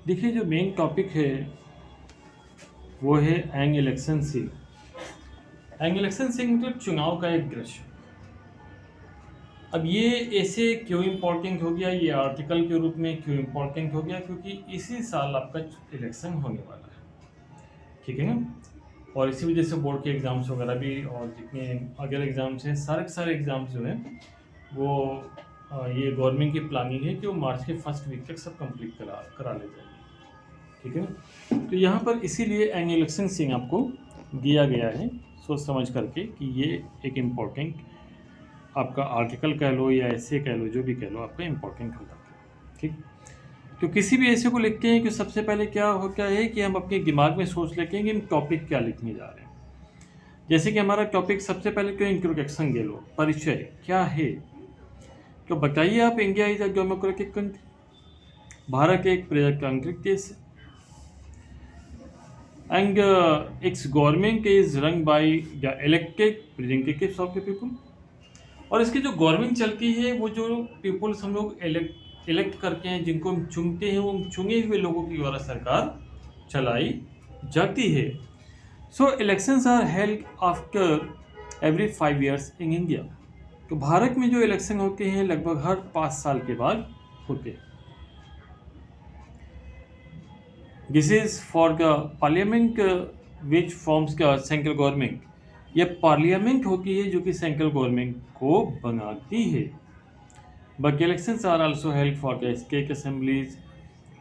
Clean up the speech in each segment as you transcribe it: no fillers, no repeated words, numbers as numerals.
देखिए, जो main topic है वो है एंग इलेक्शन सिंह। एंग इलेक्शन सिंह मतलब चुनाव का एक दृश्य। अब ये ऐसे क्यों इम्पोर्टेंट हो गया, ये आर्टिकल के रूप में क्यों इम्पोर्टेंट हो गया, क्योंकि इसी साल आपका इलेक्शन होने वाला है। ठीक है ना। और इसी वजह से बोर्ड के एग्ज़ाम्स वगैरह भी और जितने अगर एग्ज़ाम्स हैं सारे के सारे एग्ज़ाम्स जो हैं वो ये गवर्नमेंट की प्लानिंग है कि वो मार्च के फर्स्ट वीक तक सब कंप्लीट करा करा ले जाएगी। ठीक है ना। तो यहाँ पर इसीलिए एंग इलेक्शन सिंह आपको दिया गया है सोच समझ करके कि ये एक इम्पोर्टेंट आपका आर्टिकल कह लो या ऐसे कह लो, जो भी कह लो, आपका इम्पोर्टेंट होता है। ठीक। तो किसी भी ऐसे को लिखते हैं कि सबसे पहले क्या है कि हम अपने दिमाग में सोच लेते हैं कि हम टॉपिक क्या लिखने जा रहे हैं। जैसे कि हमारा टॉपिक सबसे पहले क्यों इंट्रोडक्शन ले लो, परिचय क्या है। तो बताइए आप, India is a democratic country, Bharat एक प्रजातांत्रिक देश है, and its government is run by the elected representatives of the people। और इसकी जो गवर्नमेंट चलती है वो जो पीपल्स हम लोग इलेक्ट करके हैं, जिनको हम चुनते हैं, वो चुने हुए लोगों की द्वारा सरकार चलाई जाती है। So elections are held after every 5 years in India. तो भारत में जो इलेक्शन होते हैं लगभग हर 5 साल के बाद होते हैं। This is for the parliament which forms the central government. ये पार्लियामेंट होती है जो कि सेंट्रल गवर्नमेंट को बनाती है। But elections are also held for the state assemblies,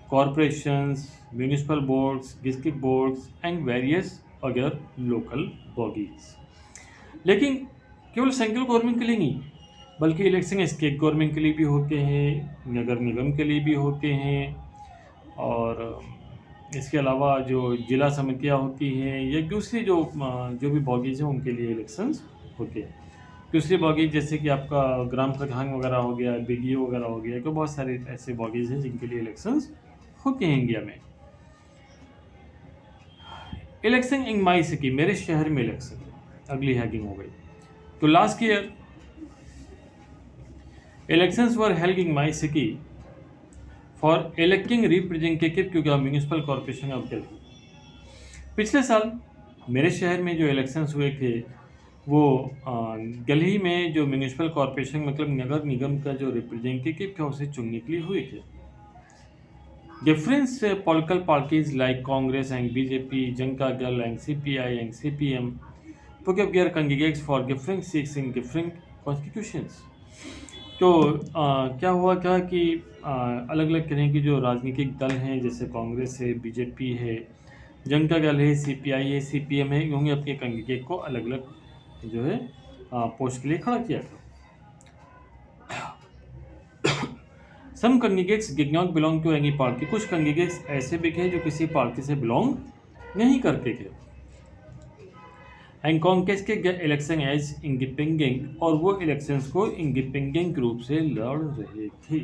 corporations, municipal boards, district boards and various other local bodies। लेकिन केवल सेंट्रल गवर्नमेंट के लिए नहीं, बल्कि इलेक्शन स्टेट गवर्नमेंट के लिए भी होते हैं, नगर निगम के लिए भी होते हैं, और इसके अलावा जो जिला समितियां होती हैं या दूसरी जो भी बॉडीज़ हैं उनके लिए इलेक्शंस होते हैं। दूसरी बॉडीज जैसे कि आपका ग्राम प्रधान वगैरह हो गया, बीडीओ वगैरह हो गया, तो बहुत सारे ऐसे बॉडीज़ हैं जिनके लिए इलेक्शंस होते हैं इंडिया में। इलेक्शन इन माई सिटी, मेरे शहर में इलेक्शन, अगली हैगिंग हो गई। तो last year elections were held in my city for electing representative to the municipal corporation of Delhi. पिछले साल मेरे शहर में जो इलेक्शंस हुए थे वो दिल्ली में जो म्यूनिसिपल कॉर्पोरेशन मतलब नगर निगम का जो रिप्रेजेंटेटिव था उसे चुनने के लिए हुए थे। Different political parties like Congress and BJP, Janata Dal and CPI and CPM put up their candidates for different seats in different constitutions। तो क्या हुआ था कि अलग अलग तरह की जो राजनीतिक दल हैं, जैसे कांग्रेस है, बीजेपी है, जनता दल है, सीपीआई है, सीपीएम है, इन्होंने अपने कैंडिडेट को अलग अलग जो है पोस्ट के लिए खड़ा किया था। Some candidates did not belong to any party, कुछ कैंडिडेट्स ऐसे भी थे जो किसी पार्टी से बिलोंग नहीं करते थे। And contested the election as independent, और वो इलेक्शंस को इंडिपेंडेंट रूप से लड़ रहे थे।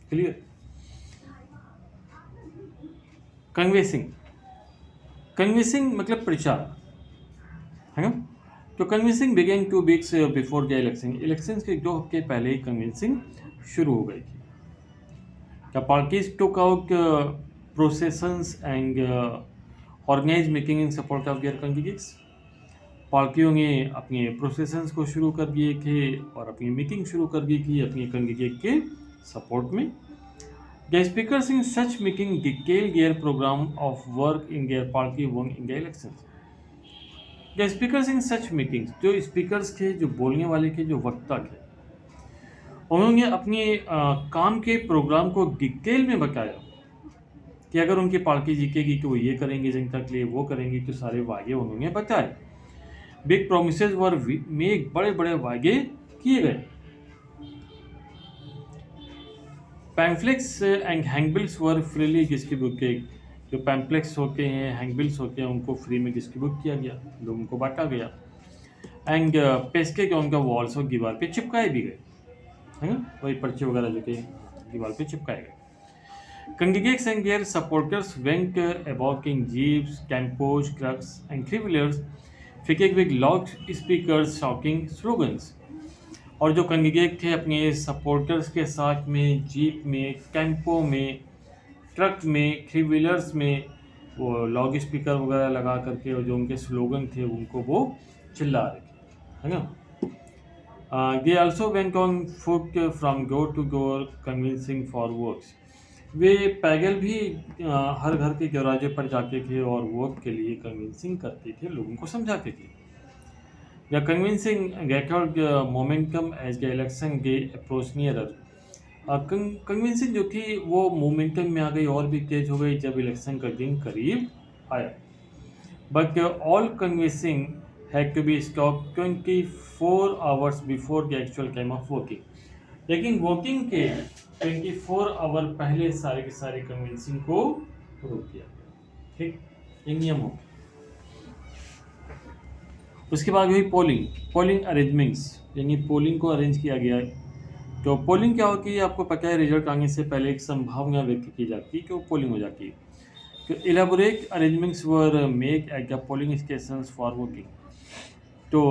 क्लियर। कन्वेंसिंग, कन्वेंसिंग मतलब प्रचार है ना। तो canvassing began 2 weeks before the election, election के 2 हफ्ते पहले ही कन्वेंसिंग शुरू हो गई थी। The parties took out processions and organized meeting in support of their candidates। पार्टियों ने अपने प्रोसेसन्स को शुरू कर दिए थे और अपनी मीटिंग शुरू कर दी थी अपने कैंडिडेट के सपोर्ट में। The speakers in such meeting detailed their program of work in their party won in the elections। The speakers in such meetings, जो स्पीकर्स थे, जो बोलने वाले थे, जो वक्ता थे, उन्होंने अपने काम के प्रोग्राम को डिटेल में बताया कि अगर उनकी पार्टी जीतेगी तो वो ये करेंगे जनता के लिए, वो करेंगे, तो सारे वादे उन्होंने बताए। बिग प्रोमिसेस वर मेक, बड़े बड़े वादे किए गए। Pamphlets and handbills were freely distributed, जो पैम्फलेट्स होते हैं, हैंडबिल्स होते हैं, उनको फ्री में डिस्ट्रीब्यूट किया गया, लोगों को बांटा गया। And pasted on the walls, और दीवार पे चिपकाए भी गए, है ना, वही पर्चे वगैरह जो थे दीवार पे चिपकाए गए। Candidates and their supporters went about in jeeps, tempos, trucks, and three-wheelers, fitted with loud speakers shouting slogans। और जो कैंडिडेट थे अपने सपोर्टर्स के साथ में जीप में, टेम्पो में, ट्रक में, थ्री व्हीलर्स में वो लाउड स्पीकर वगैरह लगा करके और जो उनके स्लोगन थे उनको वो चिल्ला रहे थे, है ना। They also went on foot from door to door convincing for works. वे पैदल भी हर घर के दरवाजे पर जाते थे और वर्क के लिए कन्विंसिंग करते थे, लोगों को समझाते थे। The convincing gathered momentum as the election day approached nearer. Convincing जो थी वो मोमेंटम में आ गई और भी तेज हो गई जब इलेक्शन का दिन करीब आया। But all convincing had to be stop 24 hours before the actual time of voting. लेकिन वोटिंग के 24 आवर पहले सारे के सारे कन्विंसिंग को रोक दिया गया। ठीक, ये नियम हो। उसके बाद हुई पोलिंग अरेंजमेंट्स, यानी पोलिंग को अरेंज किया गया है। तो पोलिंग क्या होती है, आपको पता है, रिजल्ट आने से पहले एक संभावना व्यक्त की जाती है कि वो पोलिंग हो जाती है। तो elaborate arrangements were make at the polling stations for voting. तो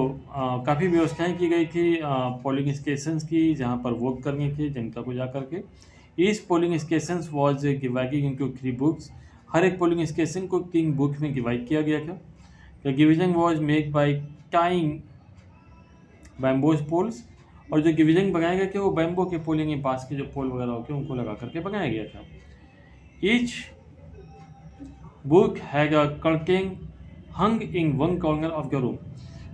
काफ़ी व्यवस्थाएं की गई थी पोलिंग स्टेशंस की, जहां पर वोट करनी थी जनता को जा करके। Each polling stations was divided into 3 books. हर एक पोलिंग स्टेशन को 3 बुक में डिवाइड किया गया था। The division was made by tying bamboos poles, और जो डिवीजन बनाए गए थे वो बैम्बो के पोल यानी बांस के जो पोल वगैरह होते हैं उनको लगा करके बनाया गया था। Each book had a curtain hung in one corner of the room.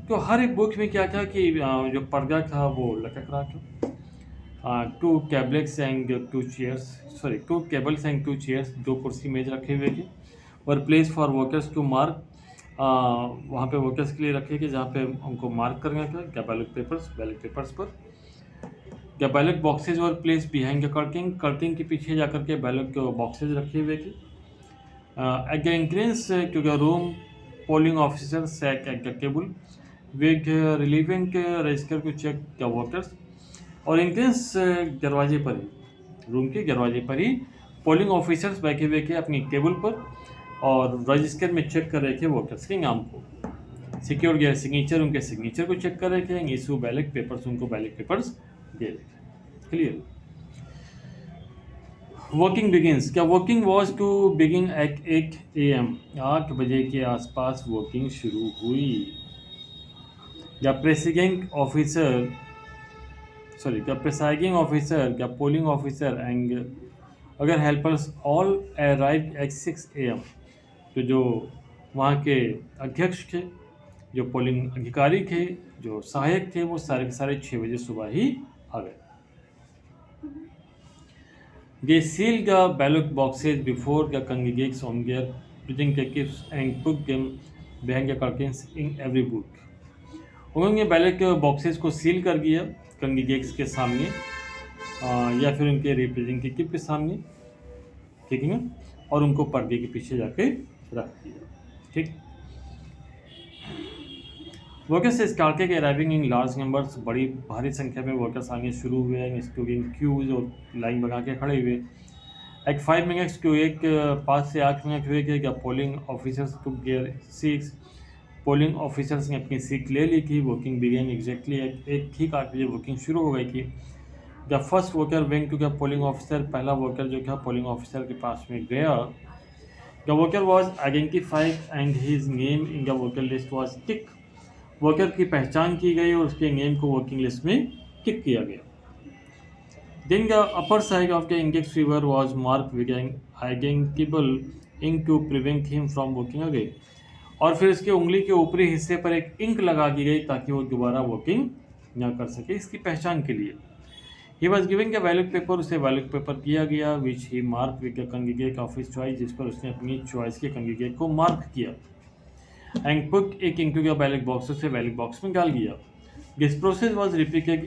तो हर एक बुक में क्या था कि जो पर्दा था वो लटक रहा था। 2 tables and 2 chairs, 2 tables and 2 chairs, 2 कुर्सी मेज रखे हुए थे। और place for voters to mark, वहाँ पे वोटर्स के लिए रखे थे जहाँ पे उनको मार्क करना था क्या बैलेट पेपर्स पर। क्या बैलेट बॉक्सेज और प्लेस बिहाइंड द कर्टेन के पीछे जाकर के बैलेट बॉक्सेज रखे हुए थे। At the entrance to the room polling officer sat at the table with relevant register to check the voters. और एंट्रेंस दरवाजे पर ही, रूम के दरवाजे पर ही पोलिंग ऑफिसर्स बैठे हुए थे अपनी टेबल पर और रजिस्टर में चेक कर रहे थे वोटर्स के नाम को। सिक्योर गया सिग्नेचर, उनके सिग्नेचर को चेक कर रहे थे। इशू बैलेट पेपर्स, उनको बैलेट पेपर्स दे रहे थे। क्लियर। वोटिंग बिगिंस, क्या voting was to begin at 8 AM, 8 बजे के आसपास वोटिंग शुरू हुई। The president officer the presiding officer, the polling officer and other helpers all arrived at 6 AM। तो जो वहाँ के अध्यक्ष थे, जो पोलिंग अधिकारी थे, जो सहायक थे, वो सारे के सारे 6 बजे सुबह ही आ गए। They seal the ballot boxes before the candidates on their representatives and put them behind the curtains in every booth। उन्होंने बैलेट बॉक्सेस को सील कर दिया कैंडिडेट्स के सामने या फिर उनके रिप्रेजेंटेटिव के सामने, ठीक है, और उनको पर्दे के पीछे जाके रख दिया। ठीक। Workers started arriving in large numbers, बड़ी भारी संख्या में वर्कर्स आने शुरू हुए हैं, स्टूडिंग क्यूज और लाइन बना के खड़े हुए। एट 5 मिनट्स टू 5 से 8 मिनट हुए थे जब polling officers to their seats. Polling officers ने अपनी सीट ले ली थी। वोटिंग बिगेन एग्जैक्टली एट, ठीक 8 बजे वोटिंग शुरू हो गई थी। The first voter went to the polling officer, पहला वोटर जो था पोलिंग ऑफिसर के पास में गया। The voter was identified and his name in the voter list was tick. Voter की पहचान की गई और उसके नेम को वोटिंग लिस्ट में टिक किया गया। Then the upper side of the index finger was marked with an identifiable ink to prevent him from voting again। और फिर इसके उंगली के ऊपरी हिस्से पर एक इंक लगा दी गई ताकि वो दोबारा वोटिंग न कर सके, इसकी पहचान के लिए। He was given the ballot paper, उसे बैलेट पेपर दिया गया which he marked with the candidate of his choice, जिस पर उसने अपनी चॉइस के कैंडिडेट को मार्क किया। And put it into the ballot box, उसे बैलेट बॉक्स में डाल दिया। This process was repeated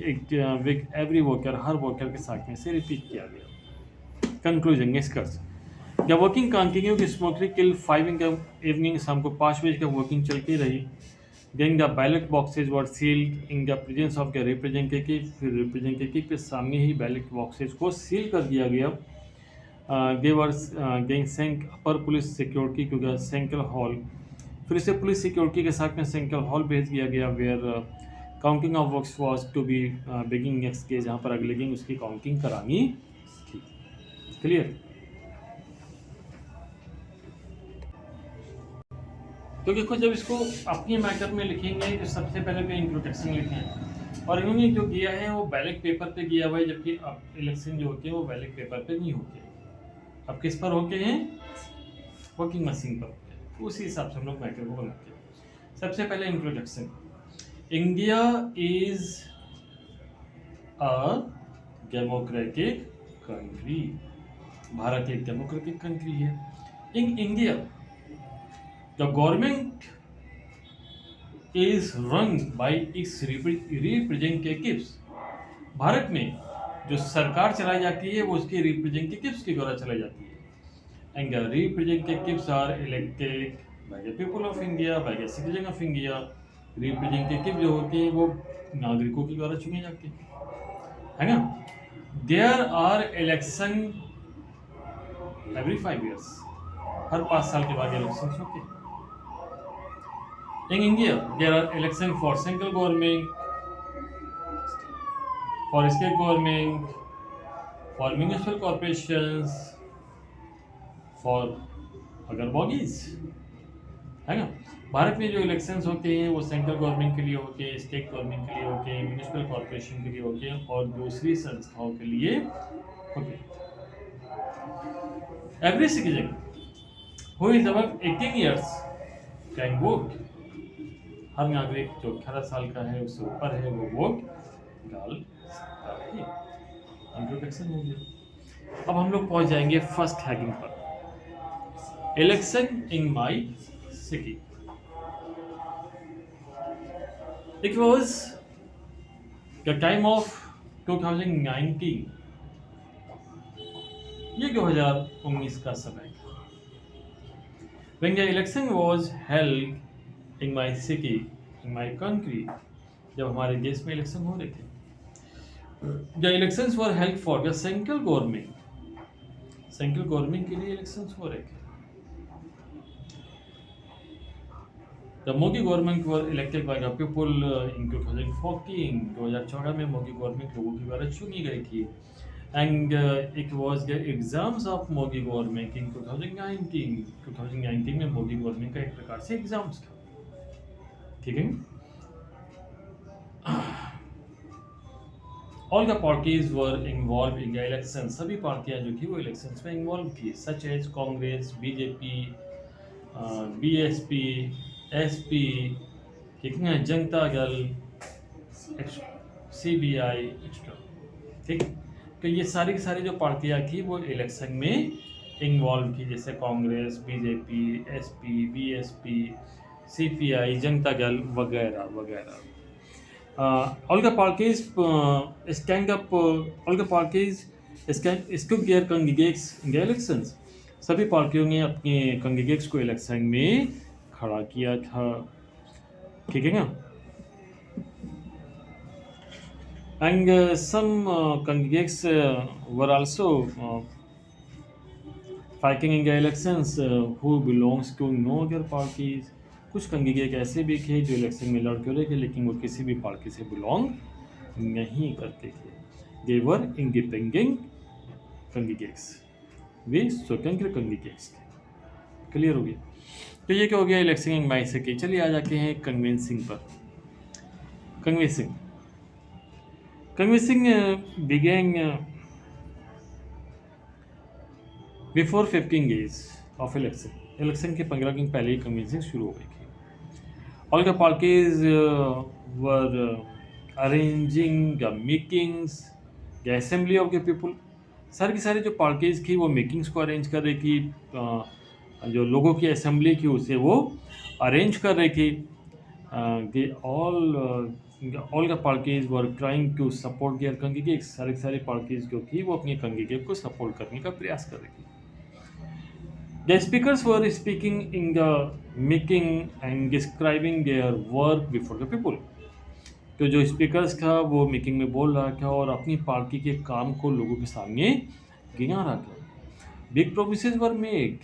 with every voter, her voter के साथ में से रिपीट किया गया। कंक्लूजन, निष्कर्ष। The voting continue smoothly till 5 in the evening, शाम को 5 बजे तक वोटिंग चलती रही। Then the ballot boxes were sealed in the presence of the representative, फिर रिप्रेजेंटेटिव के सामने ही बैलेट बॉक्सेज को सील कर दिया गया। They were again sent upper police security to the central hall, फिर इसे पुलिस सिक्योरिटी के साथ में सेंट्रल हॉल भेज दिया गया। Where counting of votes was to be begin next day, जहाँ पर अगले दिन उसकी काउंटिंग करानी थी। क्लियर। तो देखो जब इसको अपनी मैटर में लिखेंगे तो सबसे पहले तो इंट्रोडक्शन लिखें, और इन्होंने जो किया है वो बैलेट पेपर पे किया हुआ है, जबकि अब इलेक्शन जो होते हैं वो बैलेट पेपर पे नहीं होते, अब किस पर होते हैं, वोटिंग मशीन पर होते हैं। तो उसी हिसाब से हम लोग मैटर को बनाते हैं। सबसे पहले introduction, India is a democratic country, Bharat एक डेमोक्रेटिक कंट्री है। In India the government is run by it's representatives, Bharat में जो सरकार चलाई जाती है वो उसके रिप्रेजेंटेटिव्स के द्वारा चलाई जाती है। And the representatives are elected by the people of India, by the citizen of India. Representative जो होते हैं वो नागरिकों के द्वारा चुने जाते हैं, है ना। There are election every 5 years, हर 5 साल के बाद इलेक्शन होते हैं। In India, there are elections for central government, for state government, for municipal corporations, for अगर बॉडीज, है ना। भारत में जो इलेक्शंस होते हैं वो सेंट्रल गवर्नमेंट के लिए होते हैं, स्टेट गवर्नमेंट के लिए होते हैं, म्यूनिसिपल कॉर्पोरेशन के लिए होते हैं और दूसरी संस्थाओं के लिए होते हैं। Every citizen who is above 18 years can vote, हर नागरिक जो 18 साल का है उससे ऊपर है वो वोट डाल सकता है। इंट्रोडक्शन हो गया। अब हम लोग पहुंच जाएंगे फर्स्ट हैगिंग पर। Election in my city, it was the time of 2019, ये 2019 का समय था। When the election was held in my city, in my country, जब हमारे देश में इलेक्शन हो रहे थे, the elections were held for the central government, central government के लिए इलेक्शंस हो रहे थे। The Modi government were elected by the people in 2014, 2014 में मोदी गवर्नमेंट लोगों के द्वारा चुनी गई थी। And it was the exams of Modi government in 2019 में मोदी गवर्नमेंट का एक प्रकार से एग्जाम्स था, ठीक है। All the parties were involved in the election, सभी पार्टियां जो थी वो इलेक्शंस में इन्वॉल्व थी, such as Congress, BJP, BSP, SP, ठीक है, जनता दल, सीबीआई, ठीक। तो ये सारी की सारी जो पार्टियां थी वो इलेक्शन में इन्वॉल्व थी, जैसे Congress, BJP, SP, BSP, CPI, Janata Dal वगैरह वगैरह। All the parties stand up, all the parties stood their candidates in the elections, सभी पार्टियों ने अपने कैंडिडेट्स को इलेक्शन में खड़ा किया था, ठीक है ना। And some candidates were also fighting in the elections who belongs to no other parties, कुछ कैंडिडेट ऐसे भी थे जो इलेक्शन में लड़ रहे थे लेकिन वो किसी भी पार्टी से बिलोंग नहीं करते थे। दे वर इंडिपेंडेंट कैंडिडेट्स, वे स्वतंत्र कैंडिडेट्स थे। क्लियर हो गया। तो ये क्या हो गया इलेक्शन इन माय सिटी। चलिए आ जाते हैं कन्विंसिंग पर। Convincing began before 15 days of election. Election के 15 दिन पहले ही कन्विंसिंग शुरू हो गई थी। All the parties were arranging the meetings, the assembly of the people. सारी की सारी जो पार्टीज थी वो मीटिंग्स को अरेंज कर रही थी, जो लोगों की असेंबली थी उसे वो अरेंज कर रही थी। All the parties were trying to support their candidates, सारी की सारी पार्टीज जो थी वो अपने कैंडिडेट को सपोर्ट करने का प्रयास कर रही थी। The speakers were speaking in the meeting and describing their work before the people. तो जो स्पीकर्स था वो मीटिंग में बोल रहा था और अपनी पार्टी के काम को लोगों के सामने गिना रहा था। बिग प्रोमिसेस वर मेड,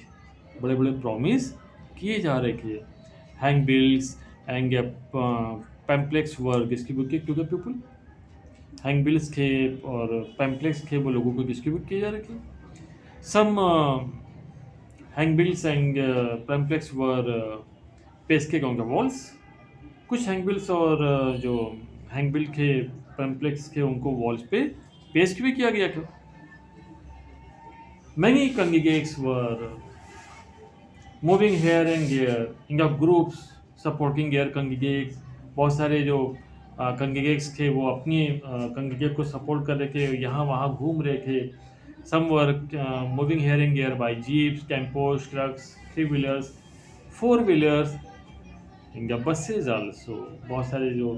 बड़े बड़े प्रॉमिस किए जा रहे थे। Handbills and pamphlets were distributed to the people. Handbills थे और पैम्पलेट्स थे वो लोगों को डिस्ट्रीब्यूट किए जा रहे थे। सम hang bills and pamphlets were पेस्के गांव का वॉल्स, कुछ हैंगबिल्स और जो हैंगबिल के पैम्पलेट्स के उनको वॉल्स पे पेस्ट भी किया गया था। Many congregates were moving here and there in the groups supporting their congregates। बहुत सारे जो congregates थे वो अपनी congregate को सपोर्ट कर रहे थे, यहाँ वहाँ घूम रहे थे। Some were moving here and there by jeeps, tempos, trucks, three-wheelers, four-wheelers, in the buses also। बहुत सारे जो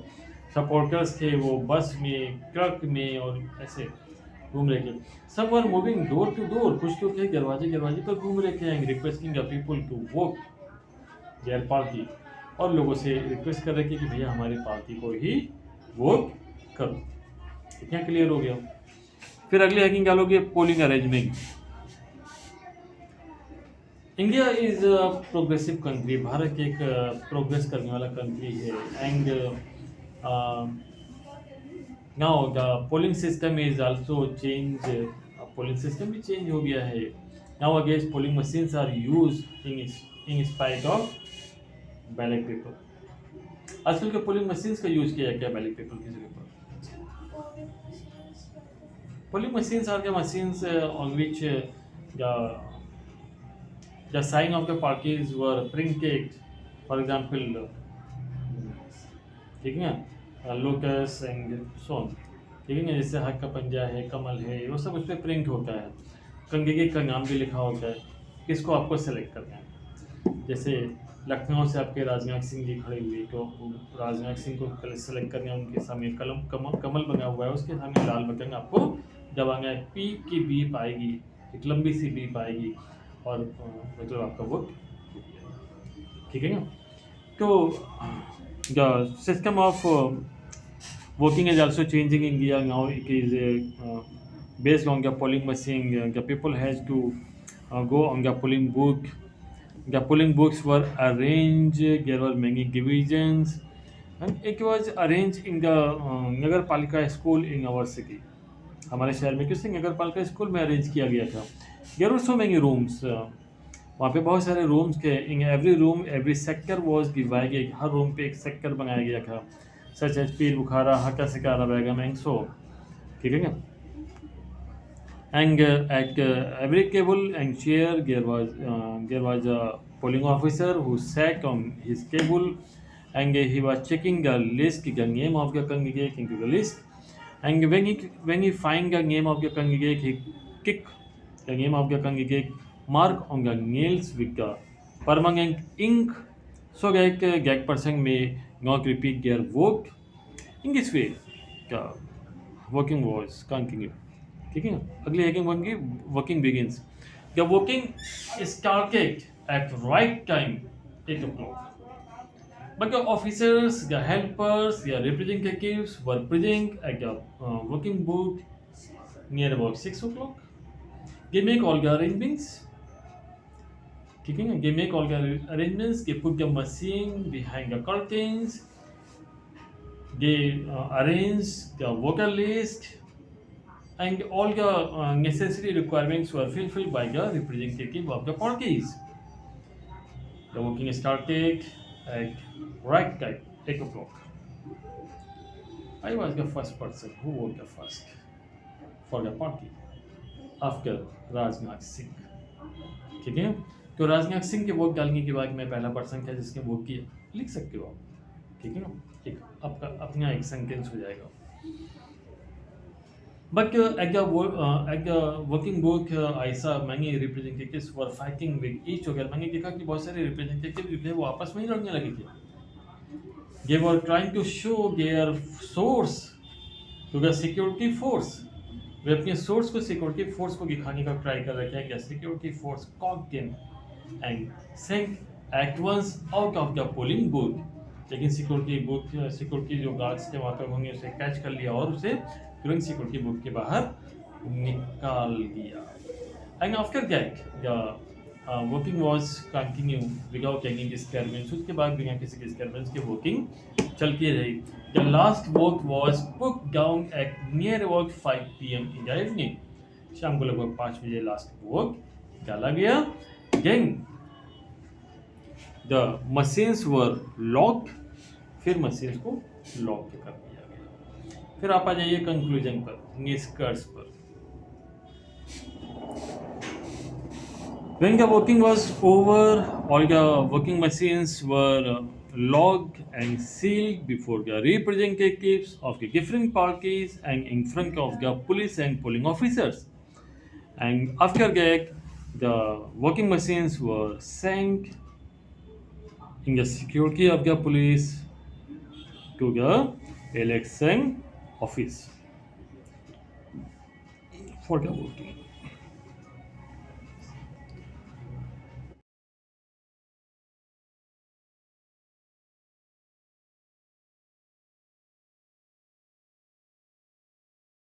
सपोर्टर्स थे वो बस में, ट्रक में और ऐसे घूम रहे थे। सब were moving door to door, कुछ लोग थे दरवाजे दरवाजे पर घूम रहे थे and requesting the people to vote their party, और लोगों से रिक्वेस्ट कर रहे थे कि भैया हमारी पार्टी को ही वोट करो। इतना क्लियर हो गया। फिर अगले हैकिंग क्या लोगे, polling arrangement. India is a progressive country, Bharat एक प्रोग्रेस करने वाला कंट्री है। And now the polling system is also changed, polling system भी change हो गया है। nowadays polling machines are used in spite of ballot paper। आजकल के polling machines का यूज किया क्या ballot paper की जगह पर? polling machines are the machines on which the sign of the parties were printed, for example ठीक है, लोटस एंड सोन, ठीक है, जैसे हक का पंजा है, कमल है, वो सब उस पर प्रिंट होता है। कंगेगेट का नाम भी लिखा होता है, किसको आपको सेलेक्ट करना है। जैसे लखनऊ से आपके राजनाथ सिंह जी खड़े हुए, तो राजनाथ सिंह को सेलेक्ट करना है, उनके सामने कमल बना हुआ है, उसके सामने लाल बटन आपको दबाना है। पी की बीप आएगी, एक लंबी सी बीप आएगी और मतलब आपका वोट, ठीक है ना। तो the system of voting is also changing in India now। It is based on the polling machine। The people has to go on the polling booth। The polling booths were arranged, there were many divisions and it was arranged in the Nagar Palika school in our city। हमारे शहर में किसी नगर पालिका school में arrange किया गया था। There were so many rooms, वहाँ पे बहुत सारे रूम्स थे। In every room every sector was divided, her room पे एक सेक्टर बनाया गया था, such as Pir Bukhara, hakka सिकारा, बैगम and so, ठीक है क्या। And at every table and chair there was a polling officer who sat on his table and he was checking the list, the name of the candidate into the list and when he find the name of the candidate he kick the name of the candidate mark on the nails with the permanent ink so that that person may not repeat their vote। in this way the working was continue, ठीक है। अगली hacking बनेगी working begins। the working started at right time 8 o'clock, but the officers, the helpers, the representatives were present at the working booth near about 6 o'clock। they make all the arrangements, ठीक है। they make all the arrangements, they put the machine behind the curtains, they arrange the voter list and all the necessary requirements were fulfilled by the representative of the parties। the working started at right time 8 o'clock। I was the first person who voted first for the party after Rajnath Singh, ठीक है। तो राजनाथ सिंह के vote डालने के बाद मैं पहला person था जिसने वोट किया, लिख सकते हो आप, ठीक है ना। एक आपका अपना एक सेंटेंस हो जाएगा। But at the working booth I saw many representatives were fighting with each other. मैंने देखा कि बहुत सारे रिप्रेजेंटेटिव जो थे वो आपस में ही लड़ने लगे थे। They were trying to show their source to the security force. वे अपने सोर्स को सिक्योरिटी फोर्स को दिखाने का ट्राई कर रहे थे कि security force caught them and sent at once out of the polling booth। लेकिन सिक्योरिटी जो गार्ड्स थे वहाँ पे उन्होंने उसे कैच कर लिया और उसे तुरंत सिक्योरिटी बूथ के बाहर निकाल दिया। And after that the working was continue without any disturbance. उसके बाद बिना किसी डिस्टर्बेंस के वर्किंग चलती रही। The last vote was put down at near about 5 PM in the evening. शाम को लगभग 5 बजे लास्ट वोट डाला गया। Then the machines were lock, फिर मशीन्स को लॉक कर दिया गया। फिर आप आ जाइए कंक्लूजन पर, निष्कर्ष पर। When the working was over, all the working machines were logged and sealed before the representatives of the different parties and in front of the police and polling officers. And after that, the working machines were sent in the security of the police to the election office for the voting.